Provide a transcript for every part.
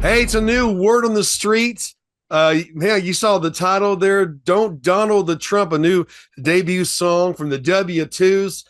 Hey, it's a new word on the street. Yeah, you saw the title there. Don't Donald the Trump, a new debut song from the W2s.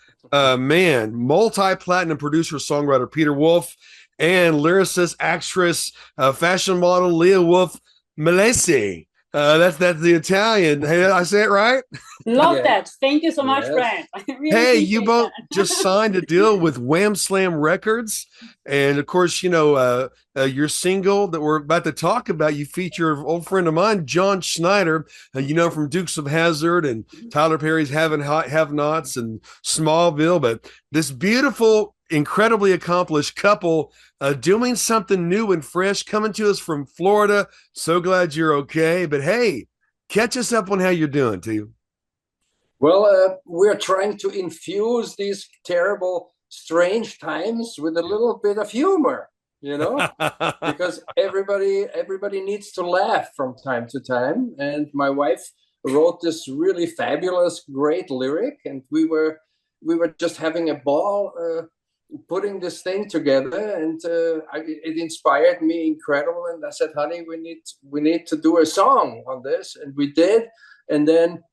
Man, multi-platinum producer, songwriter Peter Wolf, and lyricist, actress, fashion model Leah Wolf Melesi. That's the Italian. Hey, I say it right? Love Yeah. that. Thank you so much, Yes. Brad. I really Hey, you appreciate both that. just signed a deal with Wham Slam Records. And of course, your single that we're about to talk about, you feature an old friend of mine, John Schneider, from Dukes of Hazzard and Tyler Perry's Have Nots and Smallville. But this beautiful, incredibly accomplished couple doing something new and fresh, coming to us from Florida. So glad you're okay. But hey, catch us up on how you're doing, too. Well, we're trying to infuse these terrible, strange times with a little bit of humor, because everybody needs to laugh from time to time. And my wife wrote this really fabulous, great lyric, and we were just having a ball putting this thing together, and it inspired me incredible. And I said, "Honey, we need to do a song on this," and we did. And then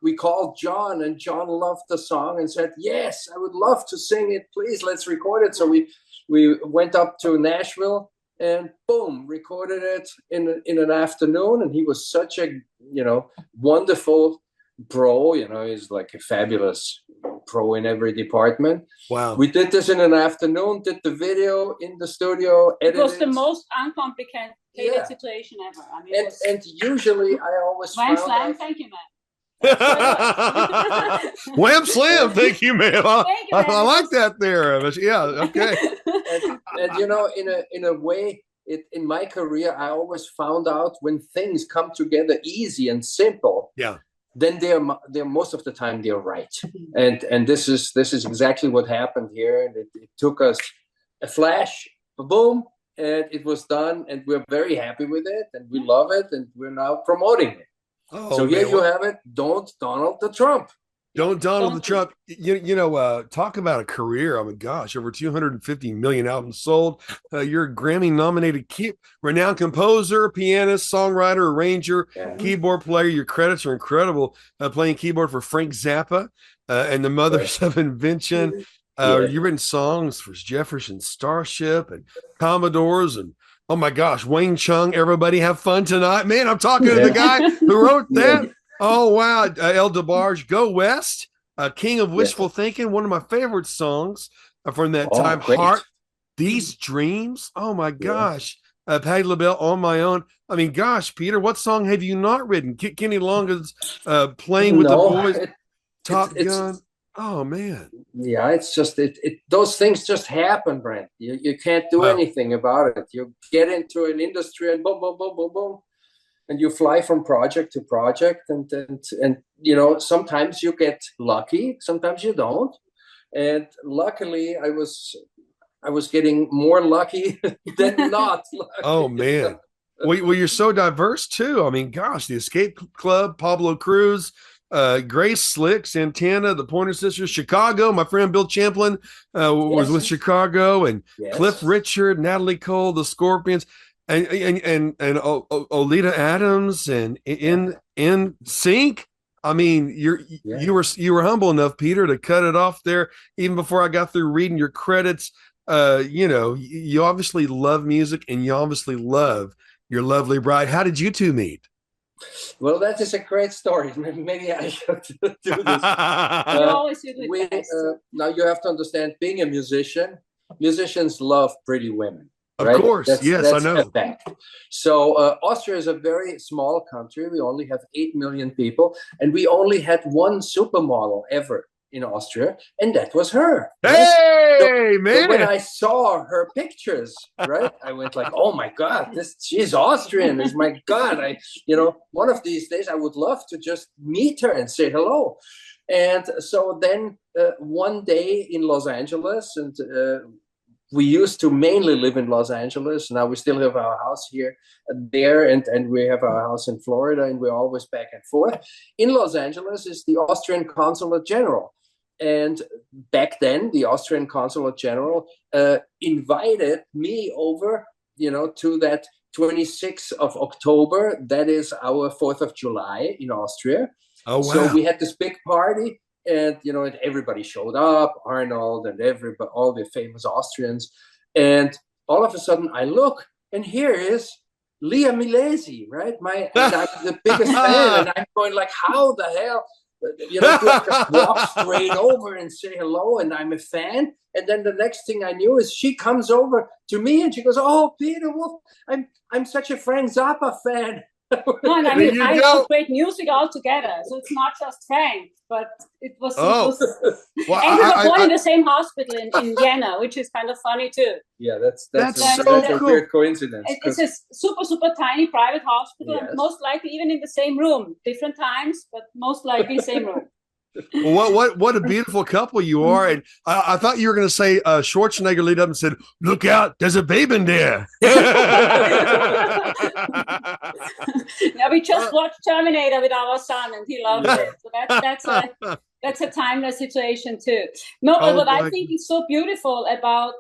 we called John, and John loved the song and said, "Yes, I would love to sing it. Please, let's record it." So we went up to Nashville and boom, recorded it in an afternoon. And he was such a wonderful pro. He's like a fabulous pro in every department. Wow. We did this in an afternoon. Did the video in the studio. It was Edited. the most uncomplicated Yeah. situation ever. I mean, And usually I always Wham found Slam, out. thank you, man. Wham Slam, thank you, man. Thank you, I man. like that there. Yeah, okay. And in a way, in my career, I always found out when things come together easy and simple. Yeah. Then they're most of the time they're right. And this is exactly what happened here. And it took us a flash, boom, and it was done. And we're very happy with it, and we love it, and we're now promoting it. Oh, So here man. you have it. Don't Donald the Trump. Don't Donald the Trump. Talk about a career. I mean, gosh, over 250 million albums sold. You're a Grammy-nominated renowned composer, pianist, songwriter, arranger, keyboard player. Your credits are incredible. Playing keyboard for Frank Zappa and the Mothers of Invention. You've written songs for Jefferson Starship and Commodores and oh my gosh, Wayne Chung, Everybody Have Fun Tonight. Man, I'm talking to the guy who wrote that. Oh, wow. El DeBarge, Go West, King of Wishful Thinking, one of my favorite songs from that time. Great. Heart, These Dreams. Oh, my gosh. Patti LaBelle, On My Own. I mean, gosh, Peter, what song have you not written? Kenny Loggins, Playing with the Boys, Top Gun. Oh, man. Yeah, it's just those things just happen, Brent. You can't do anything about it. You get into an industry and boom, boom, boom, boom, boom, and you fly from project to project, and sometimes you get lucky, sometimes you don't. And luckily, I was getting more lucky than not lucky. Oh, man. Well, you're so diverse too. I mean, gosh, the Escape Club, Pablo Cruz, Grace Slick, Santana, the Pointer Sisters, Chicago. My friend Bill Champlin was with Chicago, and Cliff Richard, Natalie Cole, the Scorpions, and Oleta Adams, and in Sync. I mean, you were humble enough, Peter, to cut it off there even before I got through reading your credits. You obviously love music, and you obviously love your lovely bride. How did you two meet? Well, that is a great story. Maybe I should do this. Now you have to understand, being a musician, musicians love pretty women. Right? Of course, that's I know. A fact. So Austria is a very small country. We only have 8 million people, and we only had one supermodel ever in Austria, and that was her. Hey, man! So when I saw her pictures, right, I went like, "Oh my God, she's Austrian! Is my God! One of these days I would love to just meet her and say hello." And so then one day in Los Angeles, and we used to mainly live in Los Angeles. Now we still have our house here and there, and we have our house in Florida, and we're always back and forth. In Los Angeles is the Austrian Consulate General. And back then, the Austrian Consulate General invited me over to that 26th of October. That is our 4th of July in Austria. Oh, wow. So we had this big party, and and everybody showed up, Arnold and everybody, all the famous Austrians. And all of a sudden I look, and here is Lia Milesi, right? And I'm the biggest fan, and I'm going like, how the hell? Do I just walk straight over and say hello, and I'm a fan? And then the next thing I knew is she comes over to me and she goes, "Oh, Peter Wolf, I'm such a Frank Zappa fan." No, and I mean, I love great music altogether. So it's not just Frank, but it was. Well, and we were born in the same hospital in Vienna, which is kind of funny too. Yeah, that's so a cool. weird coincidence. It's a super, super tiny private hospital, Yes. and most likely even in the same room, different times, but most likely same room. Well, what a beautiful couple you are. And I thought you were going to say Schwarzenegger lead up and said, "Look out, there's a baby in there." Now we just watched Terminator with our son, and he loves it. So that's a timeless situation too. No, but what I think is so beautiful about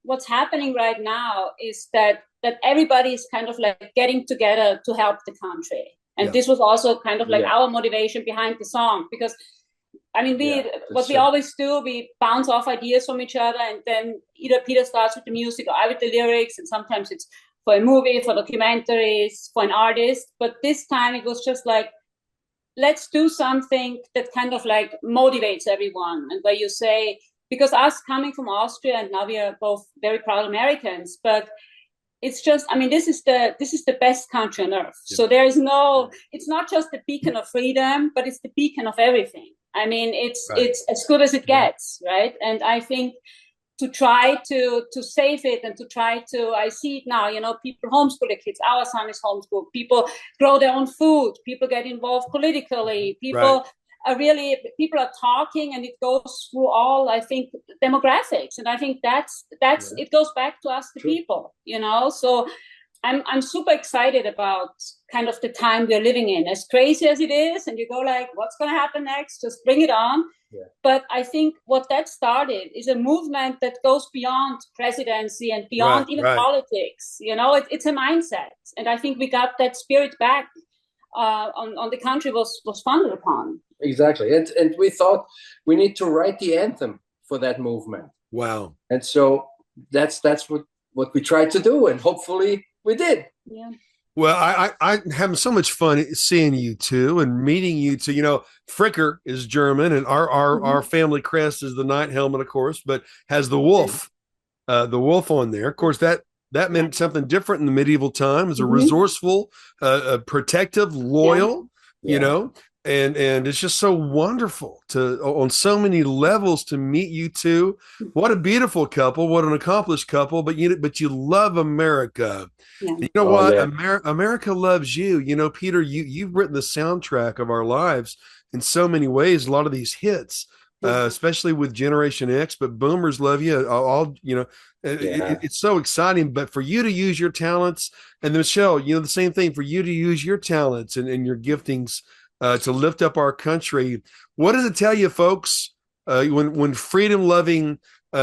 what's happening right now is that everybody is kind of like getting together to help the country. And this was also kind of like our motivation behind the song, because I mean, we always do, we bounce off ideas from each other, and then either Peter starts with the music or I with the lyrics, and sometimes it's for a movie, for documentaries, for an artist. But this time it was just like, let's do something that kind of like motivates everyone. And where you say, because us coming from Austria, and now we are both very proud Americans, but it's just, I mean, this is the best country on earth. Yeah. So there is it's not just the beacon of freedom, but it's the beacon of everything. I mean, it's as good as it gets, right? And I think to try to save it and to try to, I see it now, people homeschool their kids. Our son is homeschooled. People grow their own food. People get involved politically. People are talking, and it goes through all, I think, demographics. And I think that's it goes back to us, the people, So I'm super excited about kind of the time we're living in, as crazy as it is. And you go like, what's going to happen next? Just bring it on. Yeah. But I think what that started is a movement that goes beyond presidency and beyond politics. It's a mindset. And I think we got that spirit back on the country was founded upon. Exactly. And we thought we need to write the anthem for that movement. Wow. And so that's what we tried to do, and hopefully we did. Yeah. Well, I having so much fun seeing you two and meeting you two. Fricker is German, and our family crest is the knight helmet, of course, but has the wolf on there. Of course, that meant something different in the medieval times. A resourceful, protective, loyal, and it's just so wonderful on so many levels to meet you two. What a beautiful couple, what an accomplished couple, but you love America. Yeah. You know what? Yeah. America loves you. Peter, you've written the soundtrack of our lives in so many ways. A lot of these hits, especially with Generation X, but boomers love you all. It's so exciting. But for you to use your talents, and Michelle, the same thing, for you to use your talents and your giftings to lift up our country. What does it tell you, folks, when freedom-loving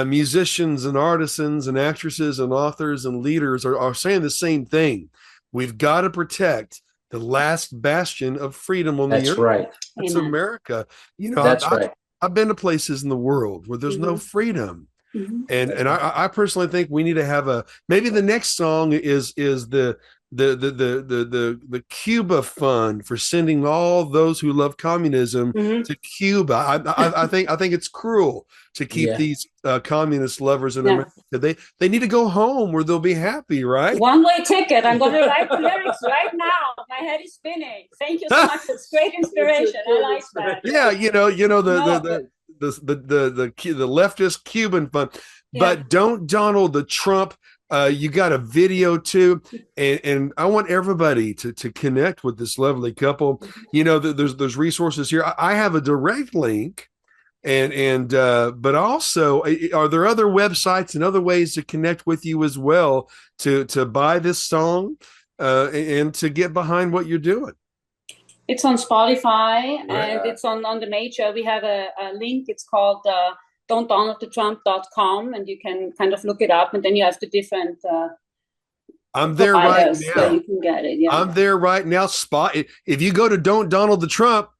musicians and artisans and actresses and authors and leaders are saying the same thing? We've got to protect the last bastion of freedom on the earth. That's right. That's America. Right. I've been to places in the world where there's no freedom. Mm-hmm. And I personally think we need to have maybe the next song is the Cuba fund for sending all those who love communism to Cuba. I think it's cruel to keep these communist lovers in America. They need to go home where they'll be happy, right? One-way ticket. I'm going to write the lyrics right now. My head is spinning. Thank you so much. It's great inspiration. I like that. Yeah, the leftist Cuban fund, but don't Donald Trump. You got a video too, and I want everybody to connect with this lovely couple. There's resources here. I have a direct link, and but also, are there other websites and other ways to connect with you as well to buy this song and to get behind what you're doing? It's on Spotify and it's on the major. We have a link. It's called don'tdonaldtrump.com, and you can kind of look it up, and then you have the different I'm there right now. Where you can get it. Yeah. I'm there right now. Spot. If you go to Don't Donald the Trump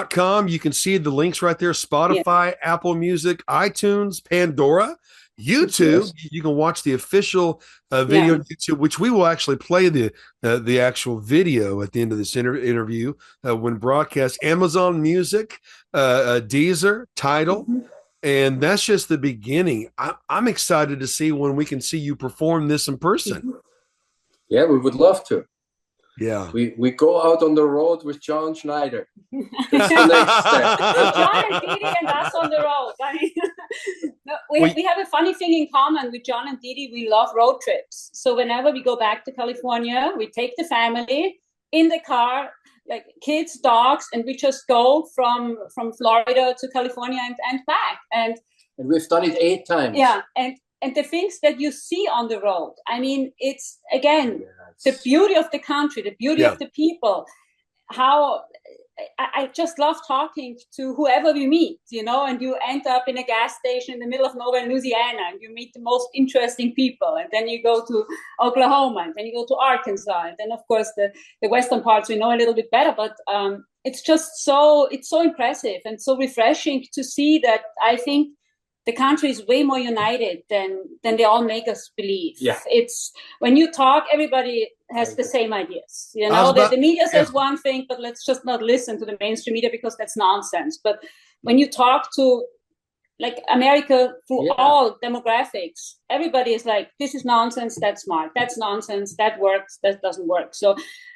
.com, you can see the links right there. Spotify, Apple Music, iTunes, Pandora, YouTube. You can watch the official video on YouTube, which we will actually play the actual video at the end of this interview when broadcast. Amazon Music, Deezer, Tidal. And that's just the beginning. I'm excited to see when we can see you perform this in person. Yeah, we would love to. Yeah. We go out on the road with John Schneider. That's the next step. John and Didi and us on the road. I mean, we have a funny thing in common with John and Didi. We love road trips. So whenever we go back to California, we take the family in the car, like kids, dogs, and we just go from Florida to California and back. And we've done it 8 times. Yeah, and the things that you see on the road, I mean, it's, again, the beauty of the country, the beauty of the people, how I just love talking to whoever we meet, you know, and you end up in a gas station in the middle of nowhere in Louisiana, and you meet the most interesting people. And then you go to Oklahoma, and then you go to Arkansas. And then, of course, the Western parts we know a little bit better. But it's just so impressive and so refreshing to see that. I think the country is way more united than they all make us believe. Yeah. It's when you talk, everybody has the same ideas. You know, the media says one thing, but let's just not listen to the mainstream media because that's nonsense. But when you talk to, like, America through all demographics, everybody is like, this is nonsense, that's smart, that's nonsense, that works, that doesn't work. So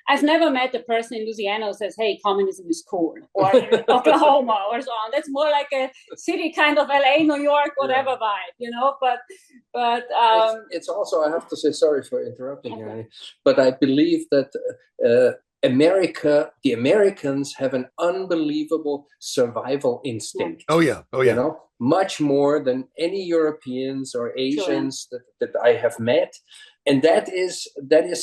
I've never met a person in Louisiana who says, hey, communism is cool, or Oklahoma, or so on. That's more like a city kind of LA, New York, whatever vibe, you know. But it's also, I have to say, sorry for interrupting you, but I believe that the Americans have an unbelievable survival instinct. Oh yeah. You know, much more than any Europeans or Asians that I have met. And that is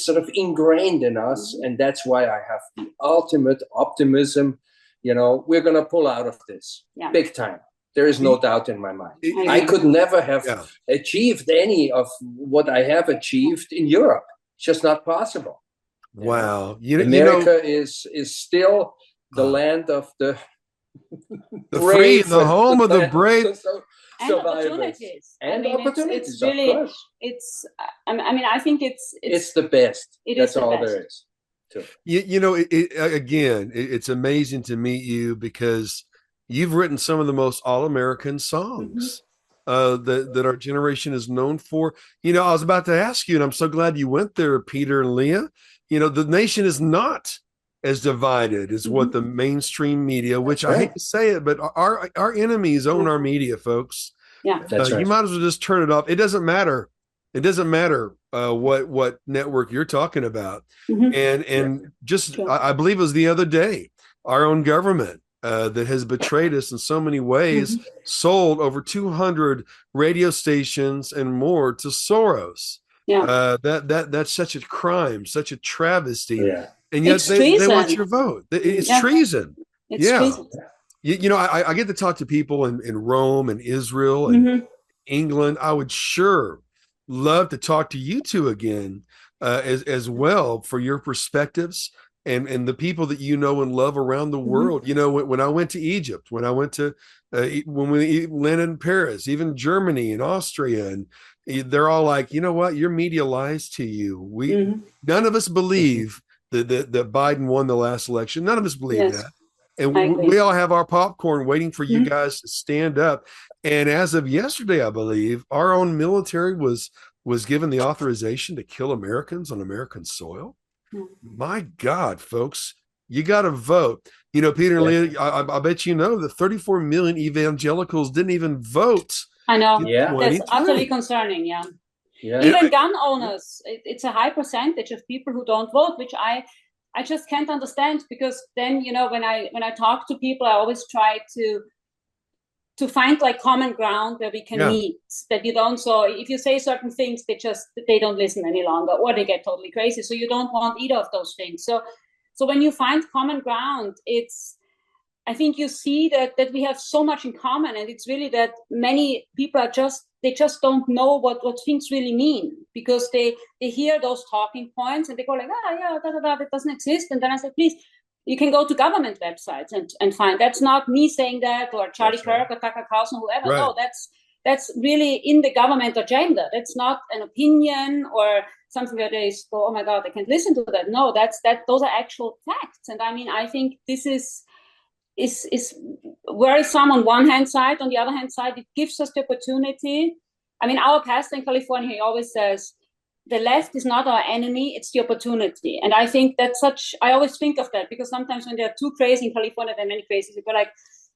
sort of ingrained in us. And that's why I have the ultimate optimism. You know, we're going to pull out of this big time. There is no doubt in my mind. I could never have achieved any of what I have achieved in Europe. It's just not possible. Wow. America is still the land of the free, the home of the brave. And opportunities. And opportunities, it's really, of course. I mean, I think it's the best. That's all there is. You know, again, it's amazing to meet you because you've written some of the most all-American songs that our generation is known for. You know, I was about to ask you, and I'm so glad you went there, Peter and Leah. You know, the nation is not as divided as what the mainstream media, which I hate to say it, but our enemies own our media, folks. Yeah, that's right. You might as well just turn it off. It doesn't matter. It doesn't matter what network you're talking about. And just I believe it was the other day, our own government that has betrayed us in so many ways, sold over 200 radio stations and more to Soros. Yeah, that's such a crime, such a travesty. Yeah. And yet they want your vote. It's treason. It's treason. You know, I get to talk to people in Rome and Israel and England. I would sure love to talk to you two again as well for your perspectives and the people that you know and love around the world. You know, when I went to Egypt, when I went to when we landed in Paris, even Germany and Austria, and they're all like, you know what, your media lies to you. None of us believe that Biden won the last election. None of us believe that. And we all have our popcorn waiting for you guys to stand up. And as of yesterday, I believe our own military was given the authorization to kill Americans on American soil. My God, folks, you got to vote. You know, Peter and Leah, I bet you know that 34 million evangelicals didn't even vote. I know. Yeah, that's utterly concerning. Yeah. Even gun owners, it's a high percentage of people who don't vote, which I just can't understand, because then, you know, when I talk to people, I always try to find like common ground where we can meet, that you don't. So if you say certain things, they don't listen any longer, or they get totally crazy. So you don't want either of those things. So when you find common ground, it's I think you see that we have so much in common, and it's really that many people they just don't know what things really mean, because they hear those talking points and they go like, that doesn't exist. And then I said, please, you can go to government websites and find. That's not me saying that, or Charlie Kirk or Tucker Carlson, whoever. Right. No, that's really in the government agenda. That's not an opinion or something where they go, oh my God, I can't listen to that. No, those are actual facts. And I mean, I think this is worrisome on one hand side. On the other hand side, it gives us the opportunity. I mean, our pastor in California, he always says, the left is not our enemy, it's the opportunity. And I think that's I always think of that, because sometimes when they're too crazy in California, there are many crazy people like,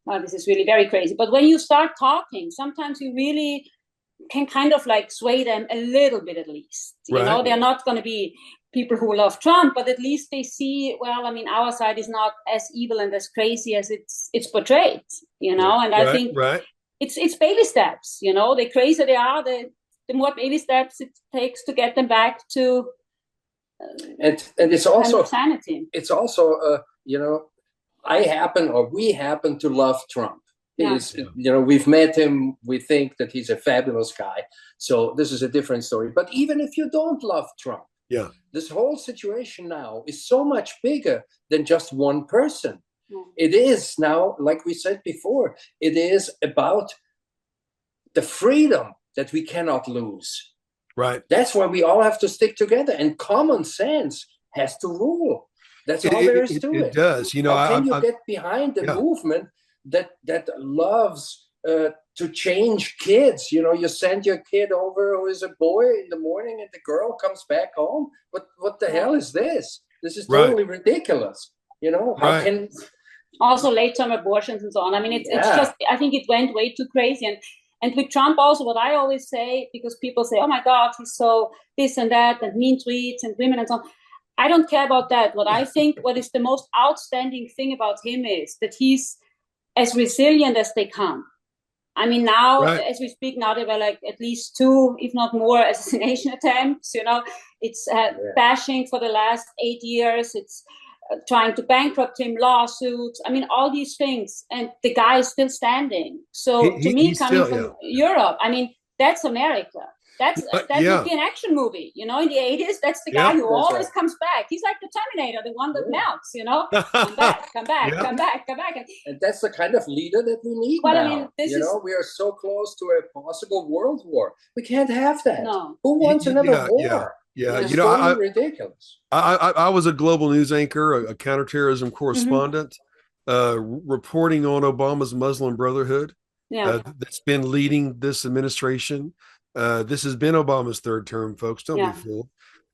oh, this is really very crazy. But when you start talking, sometimes you really can kind of like sway them a little bit, at least. Right. You know, they're not going to be people who love Trump, but at least they see, well, I mean, our side is not as evil and as crazy as it's portrayed, you know. And I think it's baby steps, you know. The crazier they are, the more baby steps it takes to get them back to and it's also sanity. It's also you know, we happen to love Trump. You know, we've met him, we think that he's a fabulous guy, so this is a different story. But even if you don't love Trump, this whole situation now is so much bigger than just one person. It is now, like we said before, it is about the freedom that we cannot lose. Right. That's why we all have to stick together, and common sense has to rule. That's all there is to it. It does. You know, how can you get behind the movement that loves to change kids? You know, you send your kid over who is a boy in the morning, and the girl comes back home. What the hell is this? This is totally ridiculous. You know, how can also late-term abortions and so on. I mean, it's just, I think it went way too crazy. And with Trump also, what I always say, because people say, oh my God, he's so this and that, and mean tweets and women and so on. I don't care about that. What I think, what is the most outstanding thing about him is that he's as resilient as they come. I mean, now, as we speak now, there were like at least 2, if not more, assassination attempts. You know, it's bashing for the last 8 years. It's trying to bankrupt him, lawsuits. I mean, all these things, and the guy is still standing. So to me, coming from Europe, I mean, that's America. That would be an action movie, you know. In the 80s, that's the guy who always comes back. He's like the Terminator, the one that melts, you know. Come back, come back. And that's the kind of leader that we need now. I mean, you know, we are so close to a possible world war. We can't have that. No. Who wants another war? Yeah, it's you know, totally ridiculous. I was a global news anchor, a counterterrorism correspondent, reporting on Obama's Muslim Brotherhood. That's been leading this administration. This has been Obama's third term, folks. Don't be fooled.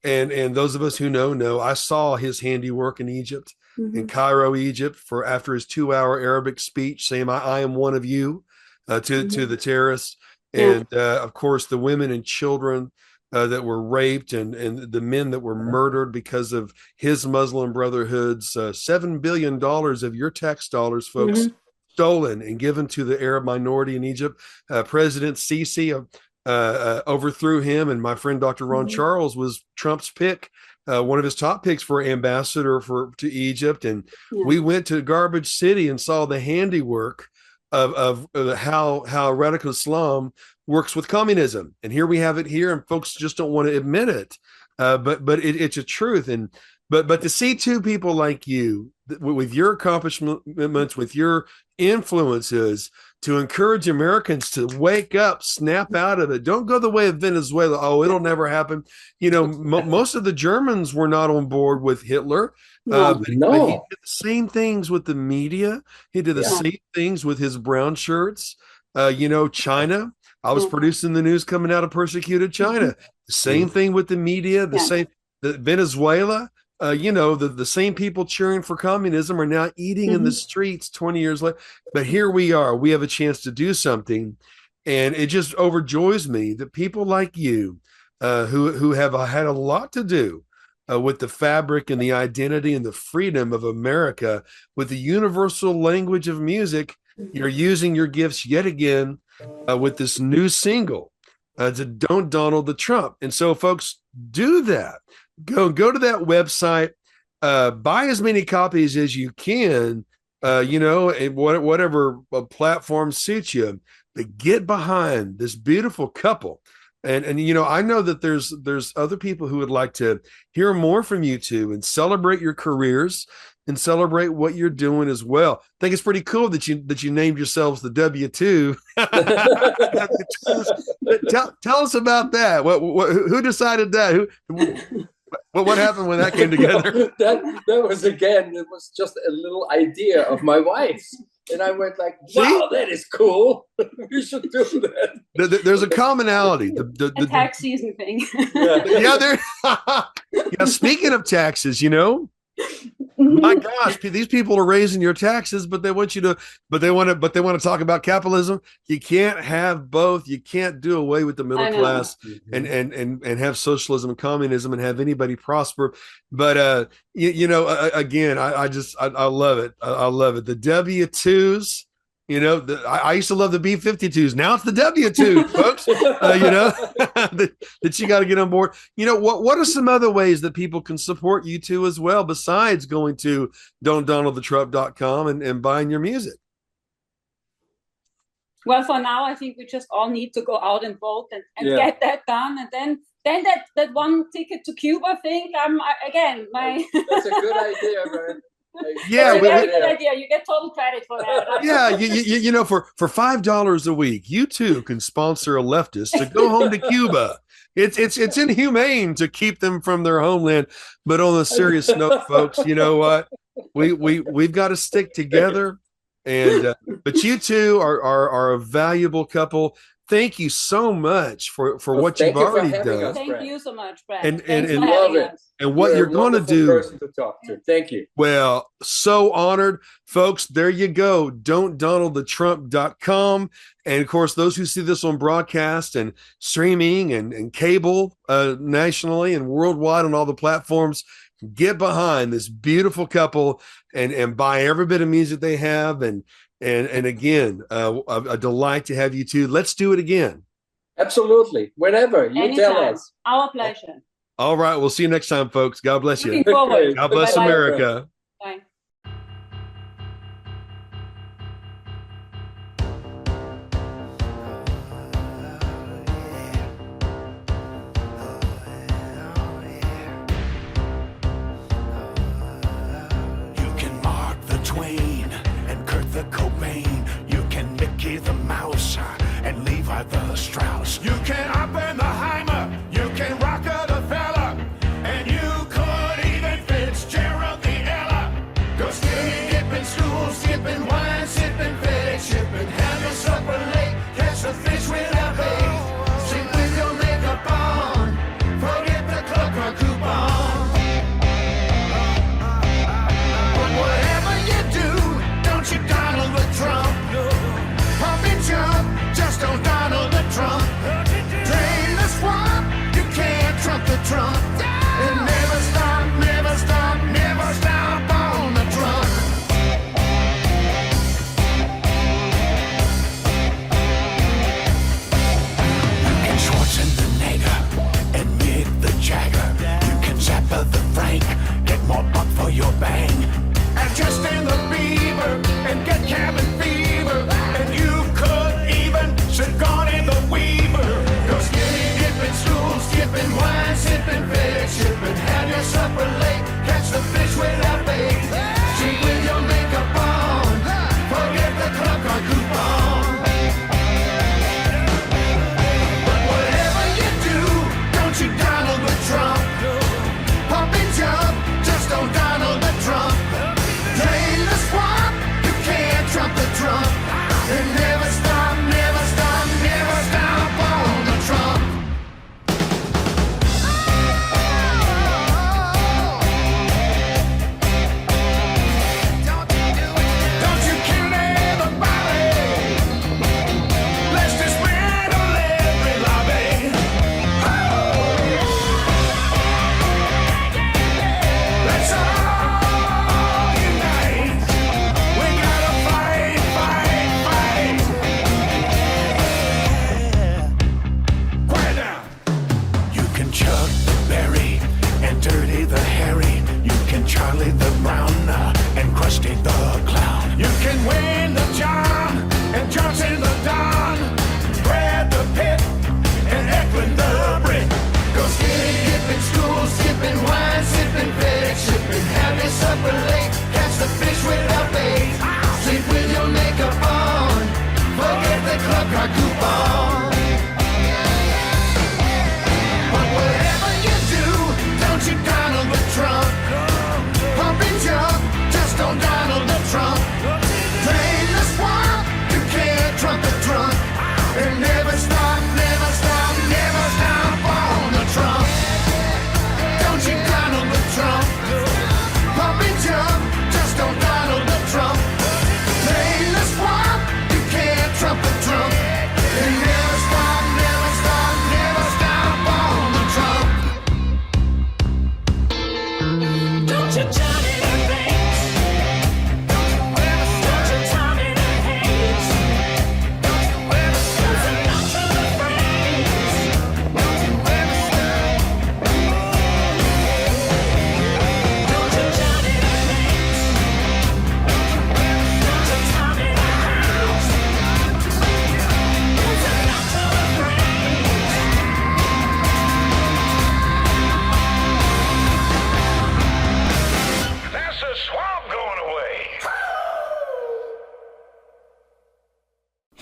And those of us who know, I saw his handiwork in Egypt, in Cairo, Egypt, for after his 2-hour Arabic speech saying, I am one of you, to the terrorists. And of course, the women and children that were raped, and the men that were murdered because of his Muslim Brotherhood's $7 billion of your tax dollars, folks, stolen and given to the Arab minority in Egypt. President Sisi overthrew him, and my friend Dr. Ron Charles was Trump's pick, one of his top picks for ambassador to Egypt. And we went to Garbage City and saw the handiwork of how radical Islam works with communism. And here we have it here, and folks just don't want to admit it. But it's a truth. And but to see two people like you with your accomplishments, with your influences, to encourage Americans to wake up, snap out of it. Don't go the way of Venezuela. Oh, it'll never happen. You know, most of the Germans were not on board with Hitler. But he did the same things with the media. He did the same things with his brown shirts. You know, China. I was producing the news coming out of persecuted China. The same thing with the media. The Venezuela. You know, the same people cheering for communism are now eating in the streets 20 years later. But here we are. We have a chance to do something. And it just overjoys me that people like you, who have had a lot to do with the fabric and the identity and the freedom of America, with the universal language of music, you're using your gifts yet again with this new single to Don't Donald the Trump. And so, folks, do that. Go to that website, buy as many copies as you can, whatever platform suits you, but get behind this beautiful couple. And I know that there's other people who would like to hear more from you two and celebrate your careers and celebrate what you're doing as well. I think it's pretty cool that you named yourselves the W2. Tell us about that. Who decided that? What happened when that came together? that was, again, it was just a little idea of my wife's. And I went like, wow, that is cool. We should do that. There's a commonality. The tax season thing. Yeah. Speaking of taxes, my gosh, these people are raising your taxes, but they want to talk about capitalism. You can't have both. You can't do away with the middle class and have socialism and communism and have anybody prosper. But again, I love it. I love it. The W2s. I used to love the B-52s. Now it's the W2, folks. That you got to get on board. What are some other ways that people can support you two as well, besides going to don'tdonaldthetruck.com and buying your music? Well, for now, I think we just all need to go out and vote and get that done. And then that one ticket to Cuba thing, That's a good idea, man. Yeah, very good idea. You get total credit for that. Yeah, for $5 a week, you too can sponsor a leftist to go home to Cuba. It's inhumane to keep them from their homeland. But on a serious note, folks, you know what? We've got to stick together. And but you two are a valuable couple. Thank you so much for what you've already done. Thank you so much, Brad. And love it. And what you're going to do. Person to talk to. Thank you. Well, so honored, folks. There you go. Don'tDonaldTheTrump.com. And of course, those who see this on broadcast and streaming and cable nationally and worldwide on all the platforms, get behind this beautiful couple and buy every bit of music they have. And again, a delight to have you two. Let's do it again. Absolutely. Whenever. You tell us. Our pleasure. All right. We'll see you next time, folks. God bless you. Looking forward. God bless America. Bye. You can Mark the Twain and Kurt the Cobain. You can Mickey the Mouse and Levi the Strauss. You can Oppenheimer. You can Rockefeller. And you could even Fitzgerald the Ella. Go skipping, dipping, stool, skipping, wine, sipping, FedEx shipping, have a supper late, catch the fish without bait. Sit with your makeup on, forget the club card coupon. But whatever you do, don't you Donald the Trump. Pump and jump, just don't Donald the Trump.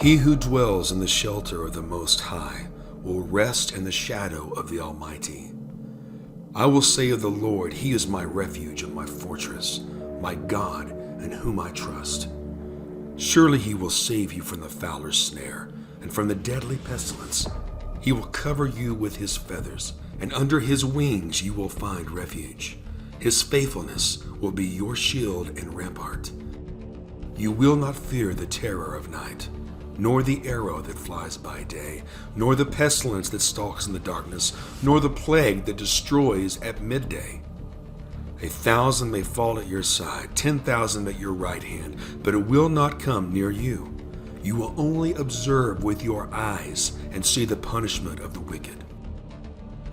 He who dwells in the shelter of the Most High will rest in the shadow of the Almighty. I will say of the Lord, He is my refuge and my fortress, my God in whom I trust. Surely He will save you from the fowler's snare and from the deadly pestilence. He will cover you with His feathers, and under His wings you will find refuge. His faithfulness will be your shield and rampart. You will not fear the terror of night, nor the arrow that flies by day, nor the pestilence that stalks in the darkness, nor the plague that destroys at midday. 1,000 may fall at your side, 10,000 at your right hand, but it will not come near you. You will only observe with your eyes and see the punishment of the wicked.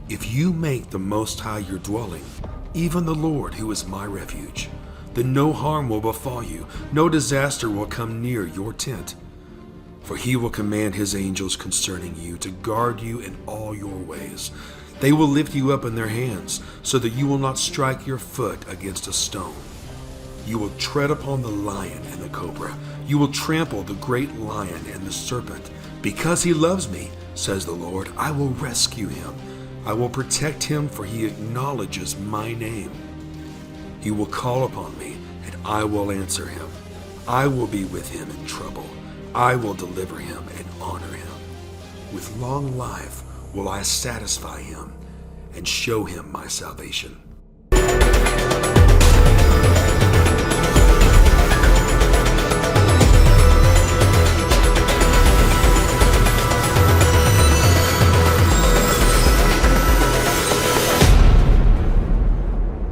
If you make the Most High your dwelling, even the Lord who is my refuge, then no harm will befall you, no disaster will come near your tent. For He will command His angels concerning you to guard you in all your ways. They will lift you up in their hands, so that you will not strike your foot against a stone. You will tread upon the lion and the cobra. You will trample the great lion and the serpent. Because He loves me, says the Lord, I will rescue him. I will protect him, for he acknowledges my name. He will call upon me, and I will answer him. I will be with him in trouble. I will deliver him and honor him. With long life will I satisfy him and show him my salvation.